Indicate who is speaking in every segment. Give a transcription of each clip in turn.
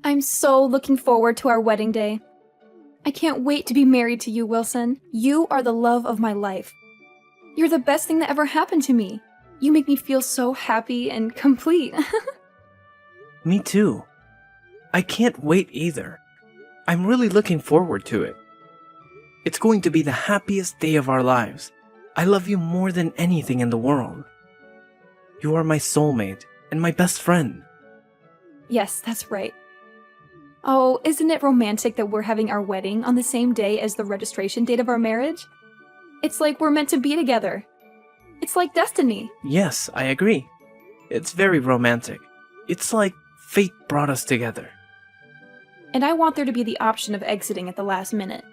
Speaker 1: I'm so looking forward to our wedding day. I can't wait to be married to you, Wilson. You are the love of my life. You're the best thing that ever happened to me. You make me feel so happy and complete.
Speaker 2: Me too. I can't wait either. I'm really looking forward to it. It's going to be the happiest day of our lives. I love you more than anything in the world. You are my soulmate and my best friend.
Speaker 1: Yes, that's right. Oh, isn't it romantic that we're having our wedding on the same day as the registration date of our marriage? It's like we're meant to be together. It's like destiny.
Speaker 2: Yes, I agree. It's very romantic. It's like fate brought us together.
Speaker 1: And I want there to be the option of exiting at the last minute.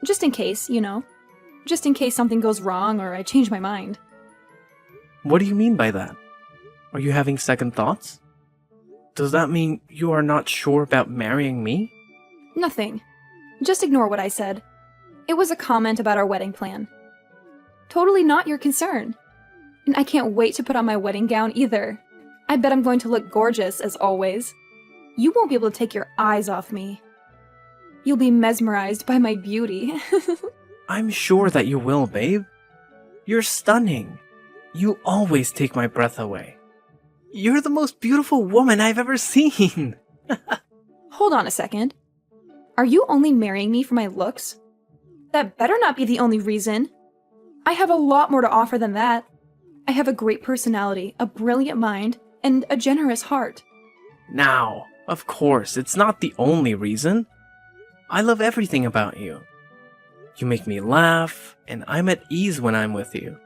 Speaker 1: Just in case, you know. Just in case something goes wrong or I change my mind.
Speaker 2: What do you mean by that? Are you having second thoughts? Does that mean you are not sure about marrying me?
Speaker 1: Nothing. Just ignore what I said. It was a comment about our wedding plan. Totally not your concern. And I can't wait to put on my wedding gown either. I bet I'm going to look gorgeous, as always. You won't be able to take your eyes off me. You'll be mesmerized by my beauty.
Speaker 2: I'm sure that you will, babe. You're stunning. You always take my breath away. You're the most beautiful woman I've ever seen.
Speaker 1: Hold on a second. Are you only marrying me for my looks? That better not be the only reason. I have a lot more to offer than that. I have a great personality, a brilliant mind, and a generous heart.
Speaker 2: Now, of course, it's not the only reason. I love everything about you. You make me laugh, and I'm at ease when I'm with you.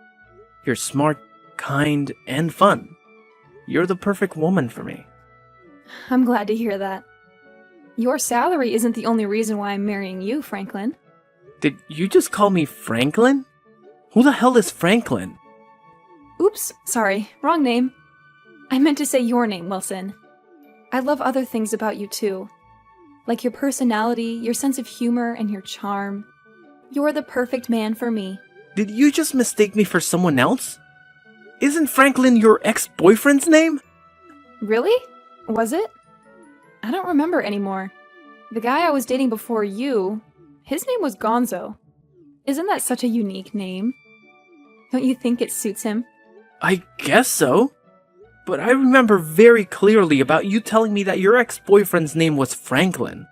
Speaker 2: You're smart, kind, and fun. You're the perfect woman for me.
Speaker 1: I'm glad to hear that. Your salary isn't the only reason why I'm marrying you, Franklin.
Speaker 2: Did you just call me Franklin? Who the hell is Franklin?
Speaker 1: Oops, sorry, wrong name. I meant to say your name, Wilson. I love other things about you too. Like your personality, your sense of humor, and your charm. You're the perfect man for me.
Speaker 2: Did you just mistake me for someone else? Isn't Franklin your ex-boyfriend's name?
Speaker 1: Really? Was it? I don't remember anymore. The guy I was dating before you, his name was Gonzo. Isn't that such a unique name? Don't you think it suits him?
Speaker 2: I guess so. But I remember very clearly about you telling me that your ex-boyfriend's name was Franklin.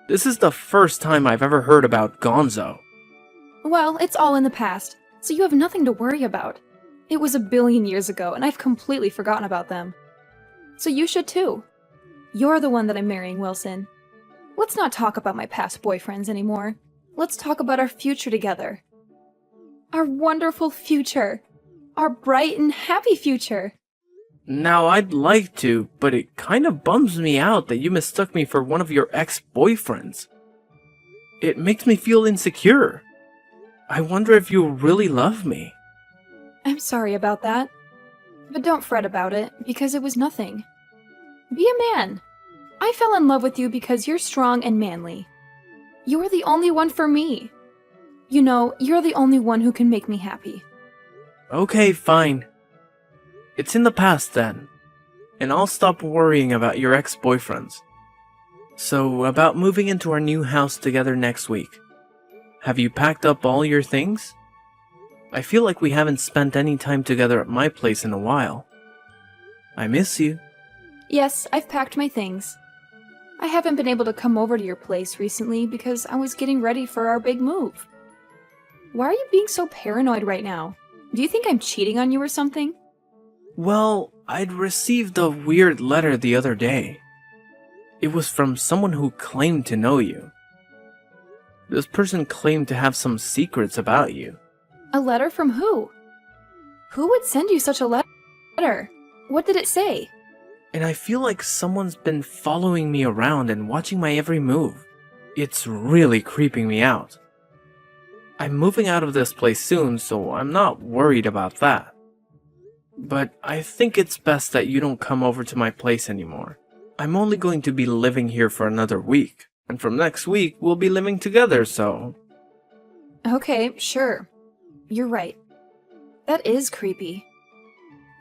Speaker 2: This is the first time I've ever heard about Gonzo.
Speaker 1: Well, it's all in the past, so you have nothing to worry about. It was a billion years ago, and I've completely forgotten about them. So you should too. You're the one that I'm marrying, Wilson. Let's not talk about my past boyfriends anymore. Let's talk about our future together. Our wonderful future. Our bright and happy future.
Speaker 2: Now, I'd like to, but it kind of bums me out that you mistook me for one of your ex-boyfriends. It makes me feel insecure. I wonder if you really love me.
Speaker 1: I'm sorry about that. But don't fret about it, because it was nothing. Be a man. I fell in love with you because you're strong and manly. You're the only one for me. You know, you're the only one who can make me happy.
Speaker 2: Okay, fine. It's in the past then, and I'll stop worrying about your ex-boyfriends. So, about moving into our new house together next week. Have you packed up all your things? I feel like we haven't spent any time together at my place in a while. I miss you.
Speaker 1: Yes, I've packed my things. I haven't been able to come over to your place recently because I was getting ready for our big move. Why are you being so paranoid right now? Do you think I'm cheating on you or something?
Speaker 2: Well, I'd received a weird letter the other day. It was from someone who claimed to know you. This person claimed to have some secrets about you.
Speaker 1: A letter from who? Who would send you such a letter? What did it say?
Speaker 2: And I feel like someone's been following me around and watching my every move. It's really creeping me out. I'm moving out of this place soon, so I'm not worried about that. But I think it's best that you don't come over to my place anymore. I'm only going to be living here for another week, and from next week we'll be living together, so...
Speaker 1: Okay, sure. You're right. That is creepy.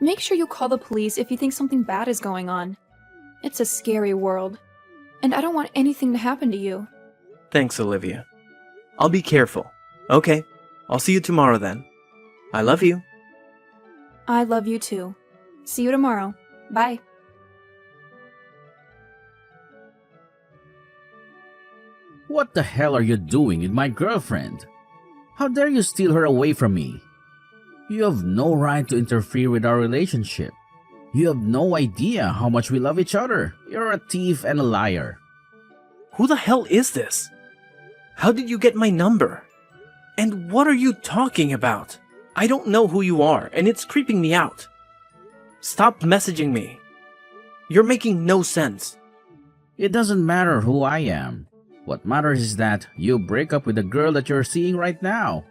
Speaker 1: Make sure you call the police if you think something bad is going on. It's a scary world. and I don't want anything to happen to you.
Speaker 2: Thanks, Olivia. I'll be careful. Okay, I'll see you tomorrow then. I love you.
Speaker 1: I love you too. See you tomorrow. Bye.
Speaker 3: What the hell are you doing with my girlfriend? How dare you steal her away from me? You have no right to interfere with our relationship. You have no idea how much we love each other. You're a thief and a liar.
Speaker 2: Who the hell is this? How did you get my number? And what are you talking about? I don't know who you are, and it's creeping me out. Stop messaging me. You're making no sense.
Speaker 3: It doesn't matter who I am. What matters is that you break up with the girl that you're seeing right now.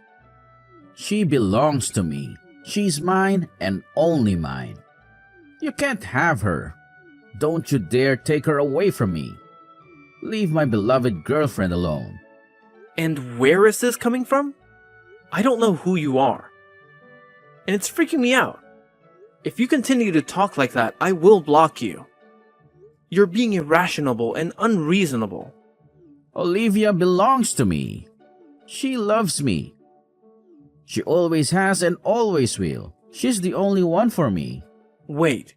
Speaker 3: She belongs to me. She's mine and only mine. You can't have her. Don't you dare take her away from me. Leave my beloved girlfriend alone.
Speaker 2: And where is this coming from? I don't know who you are. And it's freaking me out. If you continue to talk like that, I will block you. You're being irrational and unreasonable.
Speaker 3: Olivia belongs to me. She loves me. She always has and always will. She's the only one for me.
Speaker 2: Wait,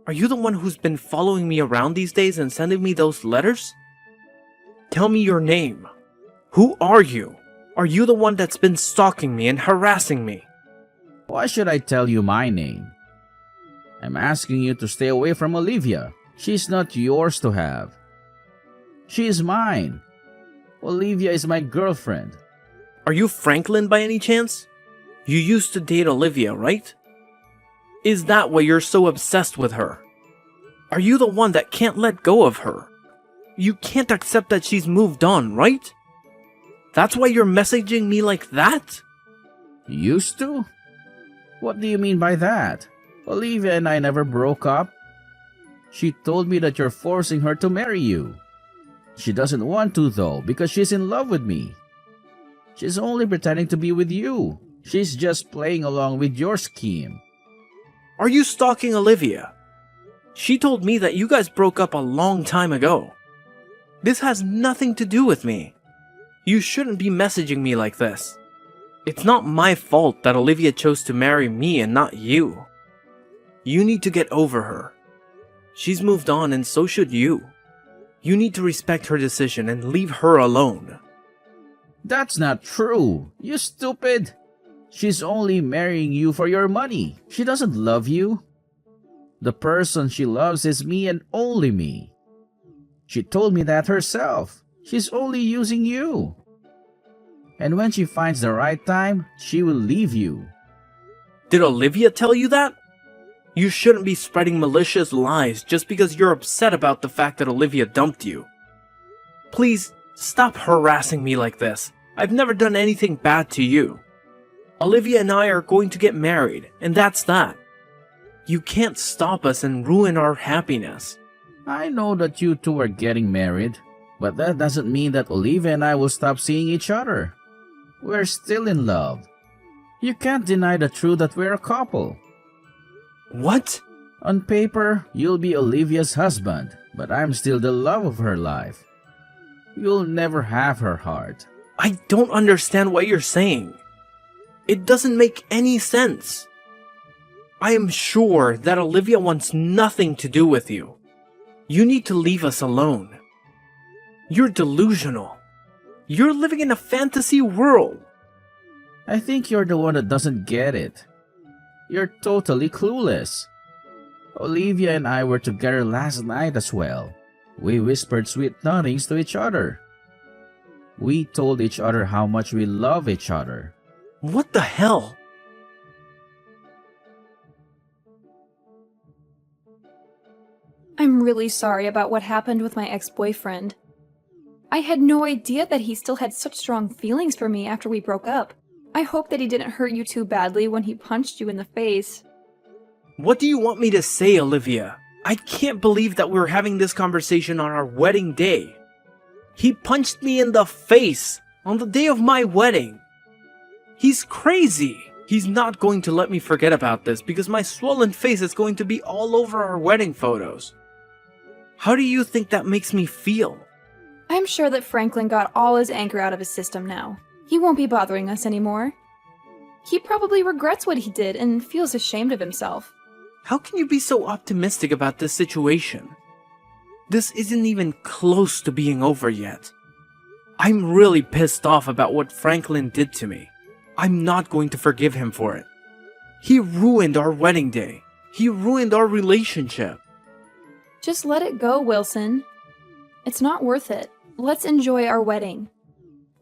Speaker 2: are you the one who's been following me around these days and sending me those letters? Tell me your name. Who are you? Are you the one that's been stalking me and harassing me?
Speaker 3: Why should I tell you my name? I'm asking you to stay away from Olivia. She's not yours to have. She is mine. Olivia is my girlfriend.
Speaker 2: Are you Franklin by any chance? You used to date Olivia, right? Is that why you're so obsessed with her? Are you the one that can't let go of her? You can't accept that she's moved on, right? That's why you're messaging me like that?
Speaker 3: Used to? What do you mean by that? Olivia and I never broke up. She told me that you're forcing her to marry you. She doesn't want to though because she's in love with me. She's only pretending to be with you. She's just playing along with your scheme.
Speaker 2: Are you stalking Olivia? She told me that you guys broke up a long time ago. This has nothing to do with me. You shouldn't be messaging me like this. It's not my fault that Olivia chose to marry me and not you. You need to get over her. She's moved on and so should you. You need to respect her decision and leave her alone.
Speaker 3: That's not true. You stupid. She's only marrying you for your money. She doesn't love you. The person she loves is me and only me. She told me that herself. She's only using you. And when she finds the right time, she will leave you.
Speaker 2: Did Olivia tell you that? You shouldn't be spreading malicious lies just because you're upset about the fact that Olivia dumped you. Please, stop harassing me like this. I've never done anything bad to you. Olivia and I are going to get married, and that's that. You can't stop us and ruin our happiness.
Speaker 3: I know that you two are getting married, but that doesn't mean that Olivia and I will stop seeing each other. We're still in love. You can't deny the truth that we're a couple.
Speaker 2: What?
Speaker 3: On paper, you'll be Olivia's husband, but I'm still the love of her life. You'll never have her heart.
Speaker 2: I don't understand what you're saying. It doesn't make any sense. I am sure that Olivia wants nothing to do with you. You need to leave us alone. You're delusional. You're living in a fantasy world.
Speaker 3: I think you're the one that doesn't get it. You're totally clueless. Olivia and I were together last night as well. We whispered sweet nothings to each other. We told each other how much we love each other.
Speaker 2: What the hell?
Speaker 1: I'm really sorry about what happened with my ex-boyfriend. I had no idea that he still had such strong feelings for me after we broke up. I hope that he didn't hurt you too badly when he punched you in the face.
Speaker 2: What do you want me to say, Olivia? I can't believe that we're having this conversation on our wedding day. He punched me in the face on the day of my wedding. He's crazy. He's not going to let me forget about this because my swollen face is going to be all over our wedding photos. How do you think that makes me feel?
Speaker 1: I'm sure that Franklin got all his anger out of his system now. He won't be bothering us anymore. He probably regrets what he did and feels ashamed of himself.
Speaker 2: How can you be so optimistic about this situation? This isn't even close to being over yet. I'm really pissed off about what Franklin did to me. I'm not going to forgive him for it. He ruined our wedding day. He ruined our relationship.
Speaker 1: Just let it go, Wilson. It's not worth it. Let's enjoy our wedding.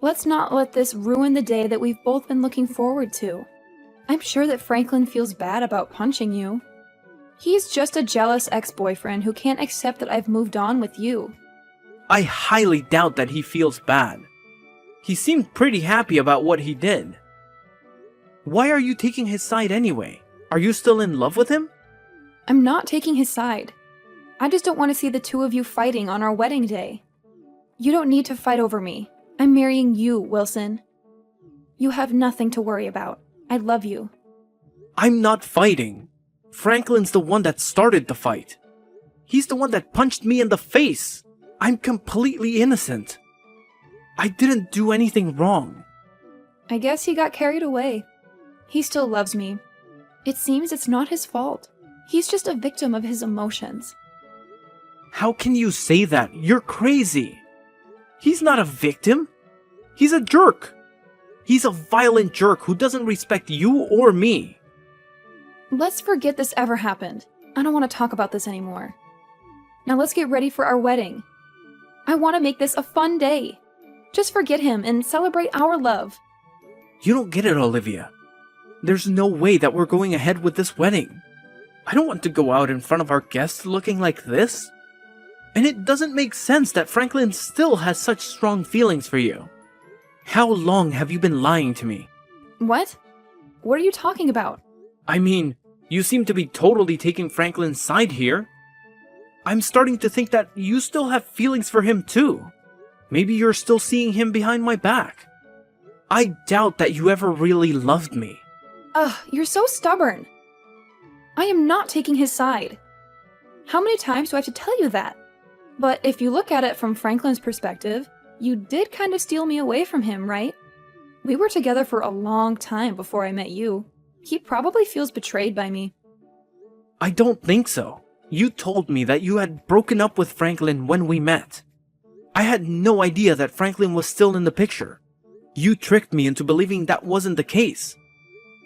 Speaker 1: Let's not let this ruin the day that we've both been looking forward to. I'm sure that Franklin feels bad about punching you. He's just a jealous ex-boyfriend who can't accept that I've moved on with you.
Speaker 2: I highly doubt that he feels bad. He seemed pretty happy about what he did. Why are you taking his side anyway? Are you still in love with him?
Speaker 1: I'm not taking his side. I just don't want to see the two of you fighting on our wedding day. You don't need to fight over me. I'm marrying you, Wilson. You have nothing to worry about. I love you.
Speaker 2: I'm not fighting. Franklin's the one that started the fight. He's the one that punched me in the face. I'm completely innocent. I didn't do anything wrong.
Speaker 1: I guess he got carried away. He still loves me. It seems it's not his fault. He's just a victim of his emotions.
Speaker 2: How can you say that? You're crazy. He's not a victim. He's a jerk. He's a violent jerk who doesn't respect you or me.
Speaker 1: Let's forget this ever happened. I don't want to talk about this anymore. Now let's get ready for our wedding. I want to make this a fun day. Just forget him and celebrate our love.
Speaker 2: You don't get it, Olivia. There's no way that we're going ahead with this wedding. I don't want to go out in front of our guests looking like this. And it doesn't make sense that Franklin still has such strong feelings for you. How long have you been lying to me?
Speaker 1: What? What are you talking about?
Speaker 2: I mean, you seem to be totally taking Franklin's side here. I'm starting to think that you still have feelings for him too. Maybe you're still seeing him behind my back. I doubt that you ever really loved me.
Speaker 1: Ugh, you're so stubborn. I am not taking his side. How many times do I have to tell you that? But if you look at it from Franklin's perspective, you did kind of steal me away from him, right? We were together for a long time before I met you. He probably feels betrayed by me.
Speaker 2: I don't think so. You told me that you had broken up with Franklin when we met. I had no idea that Franklin was still in the picture. You tricked me into believing that wasn't the case.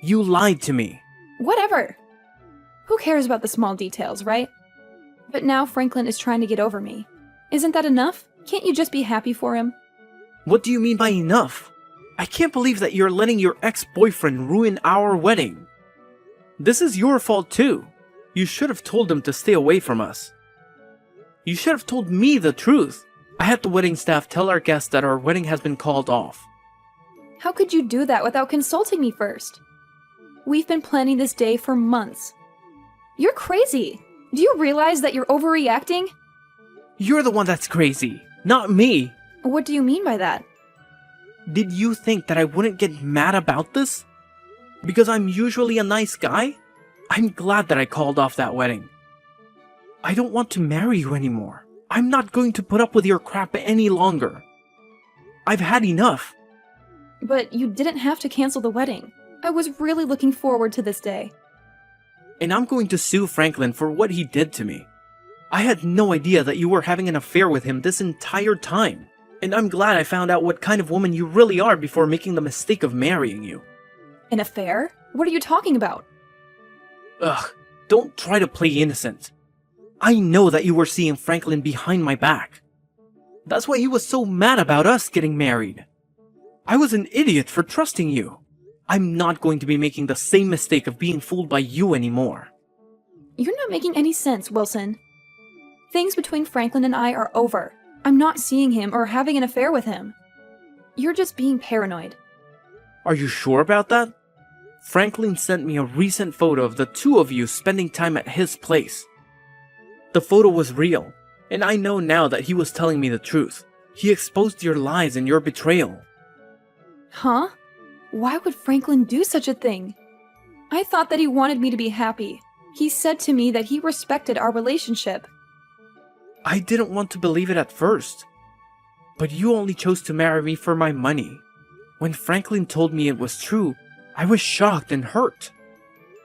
Speaker 2: You lied to me.
Speaker 1: Whatever. Who cares about the small details, right? But now Franklin is trying to get over me. Isn't that enough? Can't you just be happy for him?
Speaker 2: What do you mean by enough? I can't believe that you're letting your ex-boyfriend ruin our wedding. This is your fault too. You should have told him to stay away from us. You should have told me the truth. I had the wedding staff tell our guests that our wedding has been called off.
Speaker 1: How could you do that without consulting me first? We've been planning this day for months. You're crazy. Do you realize that you're overreacting?
Speaker 2: You're the one that's crazy, not me.
Speaker 1: What do you mean by that?
Speaker 2: Did you think that I wouldn't get mad about this? Because I'm usually a nice guy? I'm glad that I called off that wedding. I don't want to marry you anymore. I'm not going to put up with your crap any longer. I've had enough.
Speaker 1: But you didn't have to cancel the wedding. I was really looking forward to this day.
Speaker 2: And I'm going to sue Franklin for what he did to me. I had no idea that you were having an affair with him this entire time. And I'm glad I found out what kind of woman you really are before making the mistake of marrying you.
Speaker 1: An affair? What are you talking about?
Speaker 2: Ugh, don't try to play innocent. I know that you were seeing Franklin behind my back. That's why he was so mad about us getting married. I was an idiot for trusting you. I'm not going to be making the same mistake of being fooled by you anymore.
Speaker 1: You're not making any sense, Wilson. Things between Franklin and I are over. I'm not seeing him or having an affair with him. You're just being paranoid.
Speaker 2: Are you sure about that? Franklin sent me a recent photo of the two of you spending time at his place. The photo was real, and I know now that he was telling me the truth. He exposed your lies and your betrayal.
Speaker 1: Huh? Why would Franklin do such a thing? I thought that he wanted me to be happy. He said to me that he respected our relationship.
Speaker 2: I didn't want to believe it at first. But you only chose to marry me for my money. When Franklin told me it was true, I was shocked and hurt.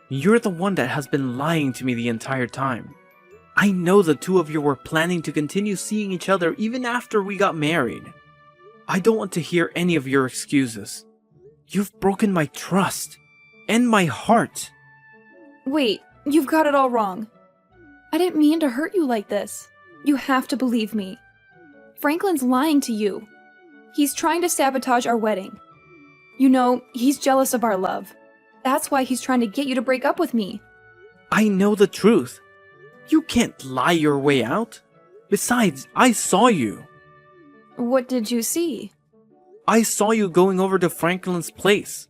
Speaker 2: You're the one that has been lying to me the entire time. I know the two of you were planning to continue seeing each other even after we got married. I don't want to hear any of your excuses. You've broken my trust and my heart.
Speaker 1: Wait, you've got it all wrong. I didn't mean to hurt you like this. You have to believe me. Franklin's lying to you. He's trying to sabotage our wedding. You know, he's jealous of our love. That's why he's trying to get you to break up with me.
Speaker 2: I know the truth. You can't lie your way out. Besides, I saw you.
Speaker 1: What did you see?
Speaker 2: I saw you going over to Franklin's place.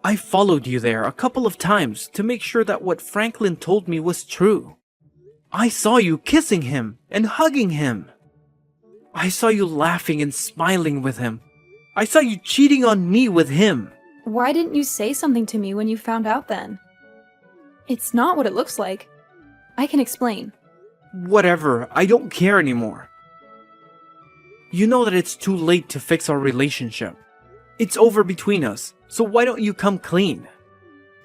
Speaker 2: I followed you there a couple of times to make sure that what Franklin told me was true. I saw you kissing him and hugging him. I saw you laughing and smiling with him. I saw you cheating on me with him.
Speaker 1: Why didn't you say something to me when you found out then? It's not what it looks like. I can explain.
Speaker 2: Whatever, I don't care anymore. You know that it's too late to fix our relationship. It's over between us, so why don't you come clean?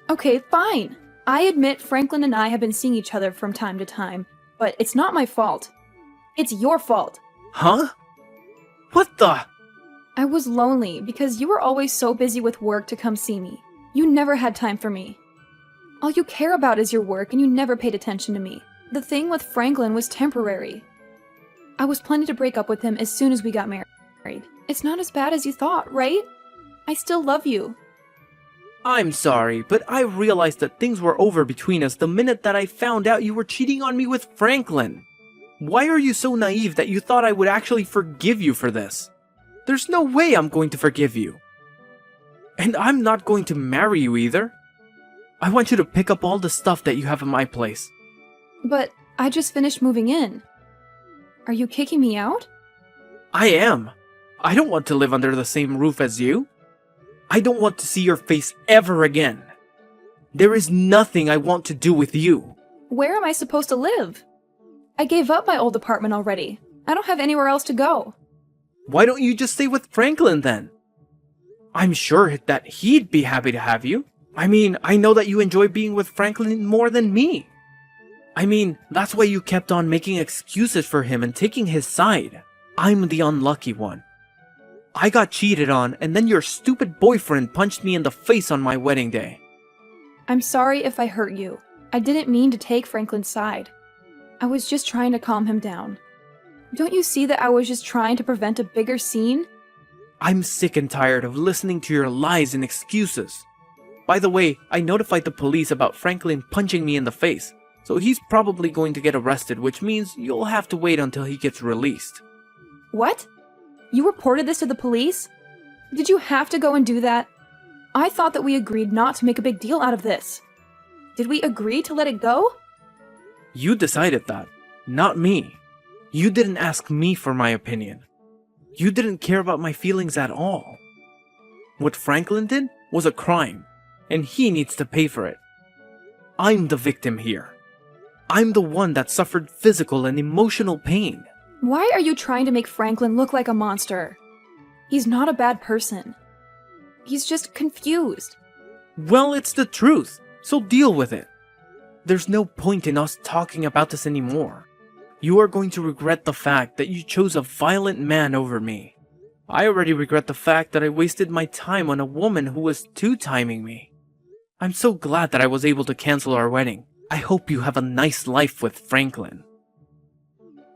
Speaker 1: Okay, fine. I admit Franklin and I have been seeing each other from time to time, but it's not my fault. It's your fault.
Speaker 2: Huh? What the?
Speaker 1: I was lonely because you were always so busy with work to come see me. You never had time for me. All you care about is your work and you never paid attention to me. The thing with Franklin was temporary. I was planning to break up with him as soon as we got married. It's not as bad as you thought, right? I still love you.
Speaker 2: I'm sorry, but I realized that things were over between us the minute that I found out you were cheating on me with Franklin. Why are you so naive that you thought I would actually forgive you for this? There's no way I'm going to forgive you. And I'm not going to marry you either. I want you to pick up all the stuff that you have in my place.
Speaker 1: But I just finished moving in. Are you kicking me out?
Speaker 2: I am. I don't want to live under the same roof as you. I don't want to see your face ever again. There is nothing I want to do with you.
Speaker 1: Where am I supposed to live? I gave up my old apartment already. I don't have anywhere else to go.
Speaker 2: Why don't you just stay with Franklin then? I'm sure that he'd be happy to have you. I mean, I know that you enjoy being with Franklin more than me. I mean, that's why you kept on making excuses for him and taking his side. I'm the unlucky one. I got cheated on, and then your stupid boyfriend punched me in the face on my wedding day.
Speaker 1: I'm sorry if I hurt you. I didn't mean to take Franklin's side. I was just trying to calm him down. Don't you see that I was just trying to prevent a bigger scene?
Speaker 2: I'm sick and tired of listening to your lies and excuses. By the way, I notified the police about Franklin punching me in the face, so he's probably going to get arrested, which means you'll have to wait until he gets released.
Speaker 1: What? You reported this to the police? Did you have to go and do that? I thought that we agreed not to make a big deal out of this. Did we agree to let it go?
Speaker 2: You decided that, not me. You didn't ask me for my opinion. You didn't care about my feelings at all. What Franklin did was a crime, and he needs to pay for it. I'm the victim here. I'm the one that suffered physical and emotional pain.
Speaker 1: Why are you trying to make Franklin look like a monster? He's not a bad person. He's just confused.
Speaker 2: Well, it's the truth, so deal with it. There's no point in us talking about this anymore. You are going to regret the fact that you chose a violent man over me. I already regret the fact that I wasted my time on a woman who was two-timing me. I'm so glad that I was able to cancel our wedding. I hope you have a nice life with Franklin.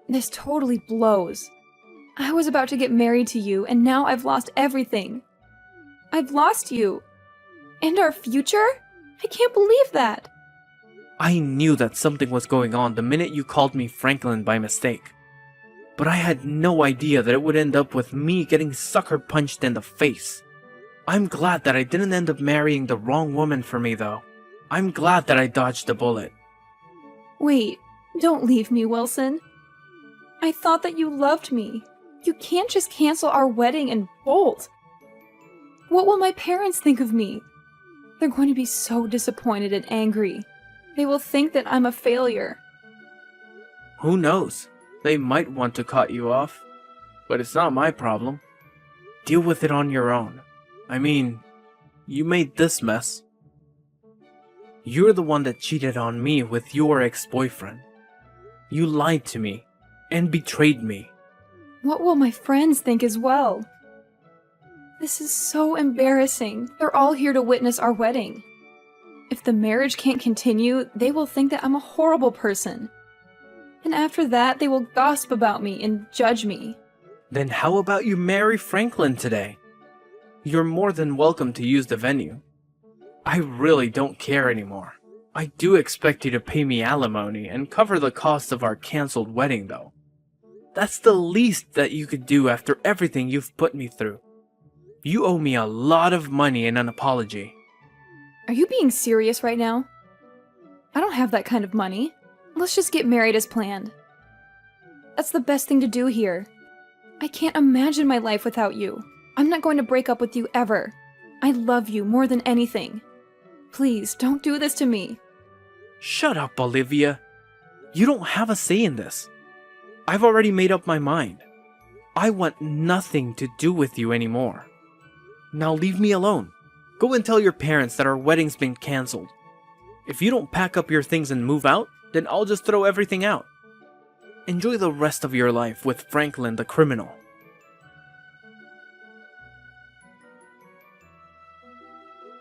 Speaker 1: This totally blows. I was about to get married to you, and now I've lost everything. I've lost you. And our future? I can't believe that.
Speaker 2: I knew that something was going on the minute you called me Franklin by mistake. But I had no idea that it would end up with me getting sucker punched in the face. I'm glad that I didn't end up marrying the wrong woman for me, though. I'm glad that I dodged the bullet.
Speaker 1: Wait, don't leave me, Wilson. I thought that you loved me. You can't just cancel our wedding and bolt. What will my parents think of me? They're going to be so disappointed and angry. They will think that I'm a failure.
Speaker 2: Who knows? They might want to cut you off, but it's not my problem. Deal with it on your own. I mean, you made this mess. You're the one that cheated on me with your ex-boyfriend. You lied to me and betrayed me.
Speaker 1: What will my friends think as well? This is so embarrassing. They're all here to witness our wedding. If the marriage can't continue, they will think that I'm a horrible person. And after that, they will gossip about me and judge me.
Speaker 2: Then how about you marry Franklin today? You're more than welcome to use the venue. I really don't care anymore. I do expect you to pay me alimony and cover the cost of our cancelled wedding though. That's the least that you could do after everything you've put me through. You owe me a lot of money and an apology.
Speaker 1: Are you being serious right now? I don't have that kind of money. Let's just get married as planned. That's the best thing to do here. I can't imagine my life without you. I'm not going to break up with you ever. I love you more than anything. Please, don't do this to me.
Speaker 2: Shut up, Olivia. You don't have a say in this. I've already made up my mind. I want nothing to do with you anymore. Now leave me alone. Go and tell your parents that our wedding's been cancelled. If you don't pack up your things and move out, then I'll just throw everything out. Enjoy the rest of your life with Franklin the criminal.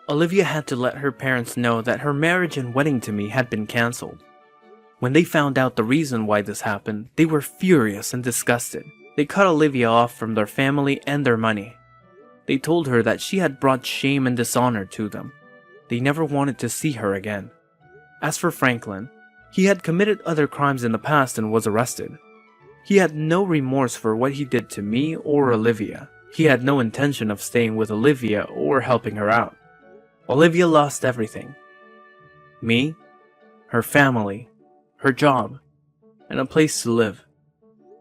Speaker 2: Olivia had to let her parents know that her marriage and wedding to me had been cancelled. When they found out the reason why this happened, they were furious and disgusted. They cut Olivia off from their family and their money. They told her that she had brought shame and dishonor to them. They never wanted to see her again. As for Franklin, he had committed other crimes in the past and was arrested. He had no remorse for what he did to me or Olivia. He had no intention of staying with Olivia or helping her out. Olivia lost everything. Me, her family, her job, and a place to live.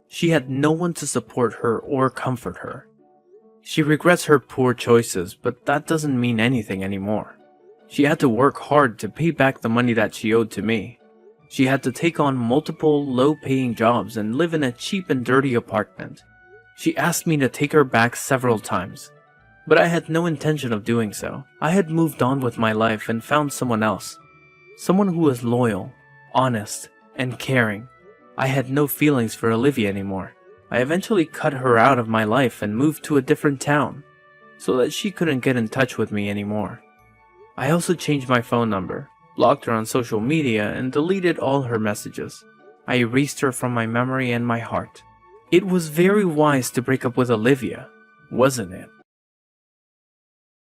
Speaker 2: She had no one to support her or comfort her. She regrets her poor choices, but that doesn't mean anything anymore. She had to work hard to pay back the money that she owed to me. She had to take on multiple low-paying jobs and live in a cheap and dirty apartment. She asked me to take her back several times, but I had no intention of doing so. I had moved on with my life and found someone else. Someone who was loyal, honest, and caring. I had no feelings for Olivia anymore. I eventually cut her out of my life and moved to a different town, so that she couldn't get in touch with me anymore. I also changed my phone number, blocked her on social media, and deleted all her messages. I erased her from my memory and my heart. It was very wise to break up with Olivia, wasn't it?